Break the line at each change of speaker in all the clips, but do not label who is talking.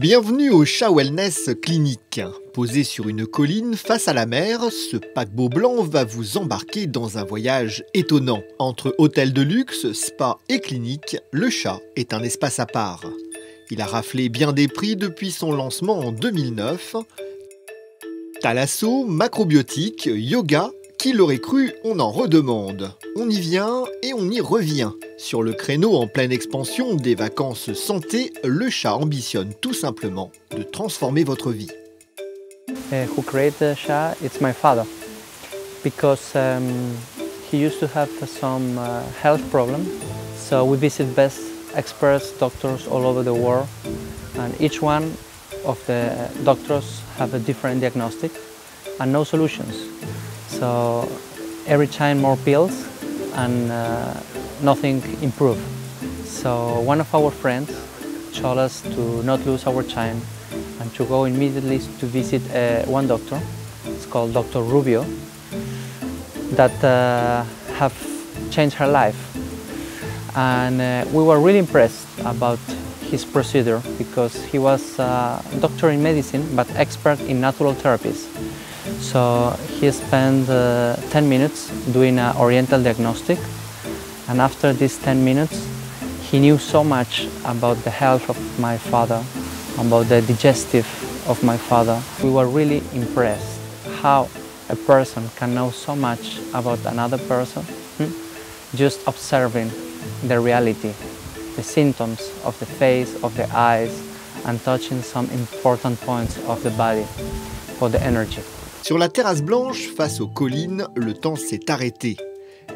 Bienvenue au SHA Wellness Clinic. Posé sur une colline face à la mer, ce paquebot blanc va vous embarquer dans un voyage étonnant. Entre hôtel de luxe, spa et clinique, le SHA est un espace à part. Il a raflé bien des prix depuis son lancement en 2009. Thalasso, macrobiotique, yoga, qui l'aurait cru, on en redemande. On y vient et on y revient. Sur le créneau en pleine expansion des vacances santé, le SHA ambitionne tout simplement de transformer votre vie.
Who created the SHA? It's my father, because he used to have some health problems. So we visit best experts, doctors all over the world, and each one of the doctors have a different diagnostic and no solutions. So every time more pills and nothing improved. So one of our friends told us to not lose our time and to go immediately to visit one doctor. It's called Dr. Rubio, that have changed her life. And we were really impressed about his procedure because he was a doctor in medicine but expert in natural therapies. So he spent 10 minutes doing an oriental diagnostic, and after these 10 minutes he knew so much about the health of my father, about the digestive of my father. We were really impressed how a person can know so much about another person just observing the reality, the symptoms of the face, of the eyes, and touching some important points of the body for the energy.
Sur la terrasse blanche, face aux collines, le temps s'est arrêté.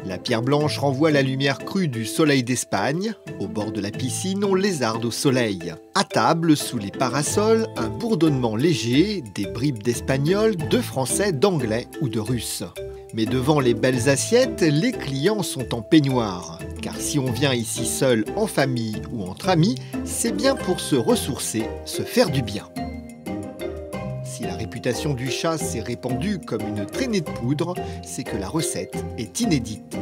La pierre blanche renvoie la lumière crue du soleil d'Espagne. Au bord de la piscine, on lézarde au soleil. À table, sous les parasols, un bourdonnement léger, des bribes d'espagnol, de français, d'anglais ou de russe. Mais devant les belles assiettes, les clients sont en peignoir. Car si on vient ici seul, en famille ou entre amis, c'est bien pour se ressourcer, se faire du bien. Si la réputation du SHA s'est répandue comme une traînée de poudre, c'est que la recette est inédite.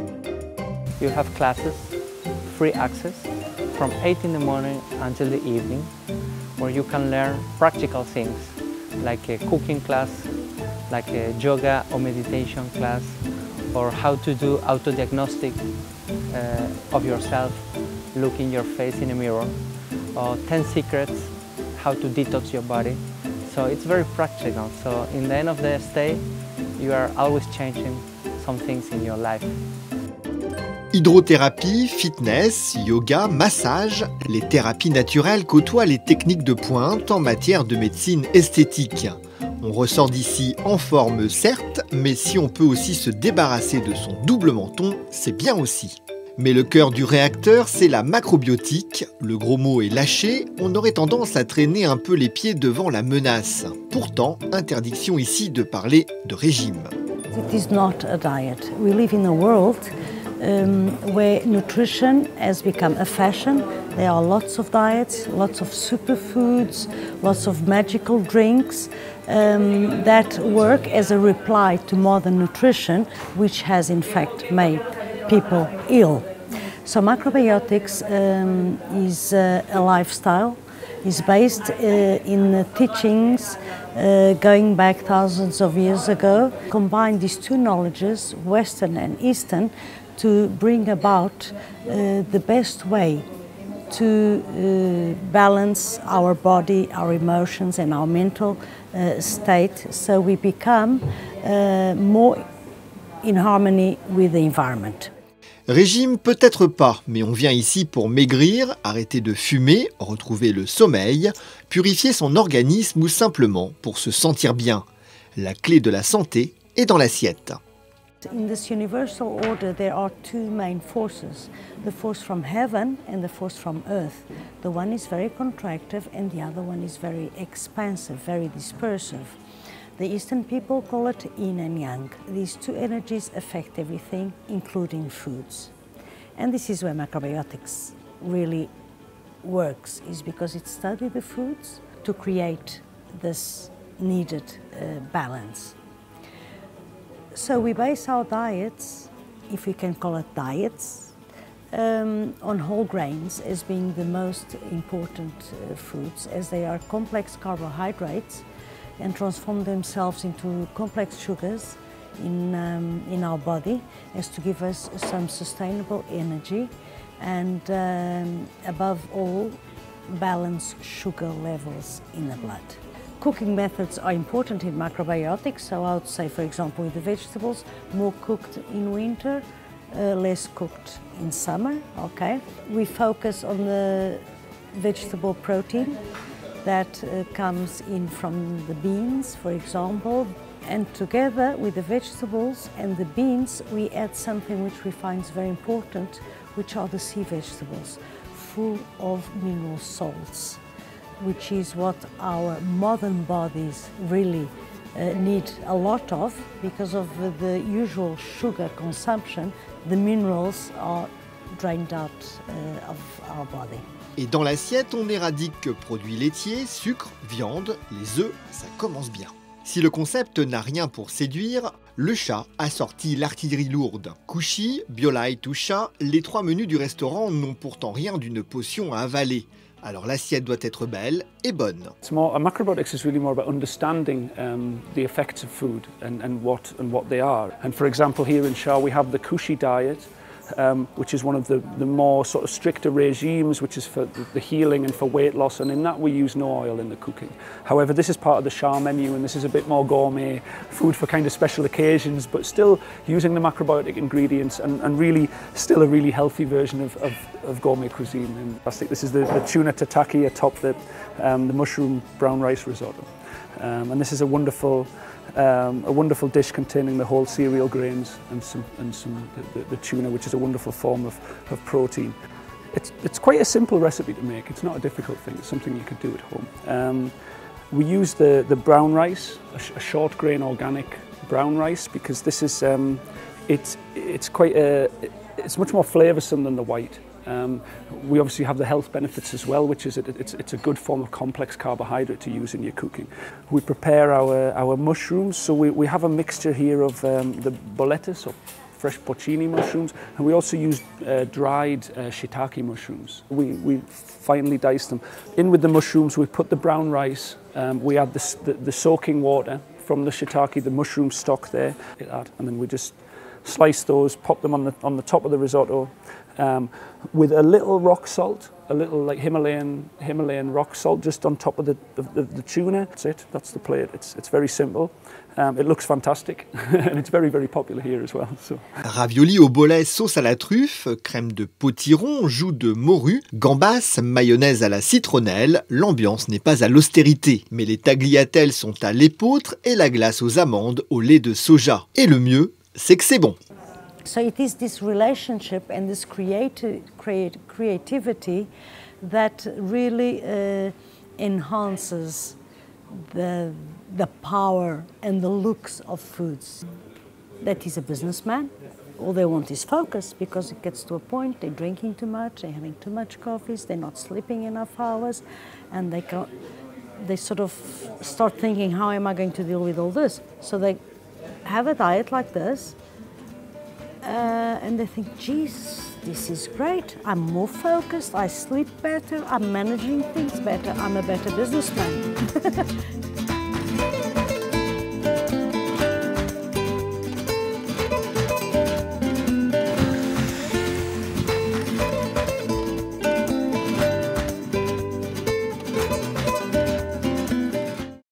You have classes, free access, from 8 in the morning until the evening, where you can learn practical things, like a cooking class, like a yoga or meditation class, or how to do auto-diagnostic of yourself, look in your face in a mirror, or 10 secrets, how to detox your body. So it's very practical. So in the end of the stay, you are always changing some things in your life.
Hydrothérapie, fitness, yoga, massage, les thérapies naturelles côtoient les techniques de pointe en matière de médecine esthétique. On ressort d'ici en forme certes, mais si on peut aussi se débarrasser de son double menton, c'est bien aussi. Mais le cœur du réacteur, c'est la macrobiotique. Le gros mot est lâché, on aurait tendance à traîner un peu les pieds devant la menace. Pourtant, interdiction ici de parler de régime.
It is not a diet. We live in a world where nutrition has become a fashion. There are lots of diets, lots of superfoods, lots of magical drinks that work as a reply to modern nutrition, which has in fact made people ill. So macrobiotics is a lifestyle. It's based in teachings going back thousands of years ago. Combine these two knowledges, Western and Eastern, to bring about the best way to balance our body, our emotions and our mental state, so we become more in harmony with the environment.
Régime peut-être pas, mais on vient ici pour maigrir, arrêter de fumer, retrouver le sommeil, purifier son organisme ou simplement pour se sentir bien. La clé de la santé est dans l'assiette.
In this universal order there are two main forces, the force from heaven and the force from earth. The one is very contractive and the other one is very expansive, very dispersive. The Eastern people call it yin and yang. These two energies affect everything, including foods. And this is where macrobiotics really works, is because it studies the foods to create this needed balance. So we base our diets, if we can call it diets, on whole grains as being the most important foods, as they are complex carbohydrates and transform themselves into complex sugars in our body, as to give us some sustainable energy and above all, balance sugar levels in the blood. Cooking methods are important in macrobiotics, so I would say, for example, with the vegetables, more cooked in winter, less cooked in summer, okay? We focus on the vegetable protein that comes in from the beans, for example, and together with the vegetables and the beans, we add something which we find very important, which are the sea vegetables, full of mineral salts, which is what our modern bodies really need a lot of. Because of the usual sugar consumption, the minerals are drained out of our body.
Et dans l'assiette, on éradique produits laitiers, sucre, viande, les œufs, ça commence bien. Si le concept n'a rien pour séduire, le chat a sorti l'artillerie lourde. Couchi, biolite ou chat, les 3 menus du restaurant n'ont pourtant rien d'une potion à avaler. Alors l'assiette doit être belle et bonne.
Macrobiotics is really more about understanding the effects of food and what they are. And for example, here in SHA we have the Couchi diet, which is one of the more sort of stricter regimes, which is for the healing and for weight loss, and in that we use no oil in the cooking. However, this is part of the SHA menu, and this is a bit more gourmet food for kind of special occasions, but still using the macrobiotic ingredients and really still a really healthy version of gourmet cuisine. And I think this is the tuna tataki atop the mushroom brown rice risotto, and this is a wonderful dish containing the whole cereal grains and the tuna, which is a wonderful form of protein. It's quite a simple recipe to make. It's not a difficult thing. It's something you could do at home. We use the brown rice, a short grain organic brown rice, because this is it's much more flavoursome than the white. We obviously have the health benefits as well, which is it's a good form of complex carbohydrate to use in your cooking. We prepare our mushrooms, so we have a mixture here of the boletus, or fresh porcini mushrooms, and we also use dried shiitake mushrooms. We finely dice them. In with the mushrooms, we put the brown rice, we add the soaking water from the shiitake, the mushroom stock there, and then we just slice those, pop them on the top of the risotto, with a little rock salt, a little like Himalayan rock salt just on top of the tuna. That's it. That's the plate. It's very simple. It looks fantastic, and it's very, very popular here as well. So.
Ravioli au bolet sauce à la truffe, crème de potiron, joues de morue, gambas, mayonnaise à la citronnelle. L'ambiance n'est pas à l'austérité, mais les tagliatelles sont à l'épeautre et la glace aux amandes au lait de soja. Et le mieux, c'est que c'est bon.
So it is this relationship and this creativity that really enhances the power and the looks of foods. That is a businessman. All they want is focus, because it gets to a point they're drinking too much, they're having too much coffees, they're not sleeping enough hours, and they sort of start thinking, how am I going to deal with all this? So they have a diet like this, and they think, geez, this is great. I'm more focused, I sleep better, I'm managing things better, I'm a better businessman.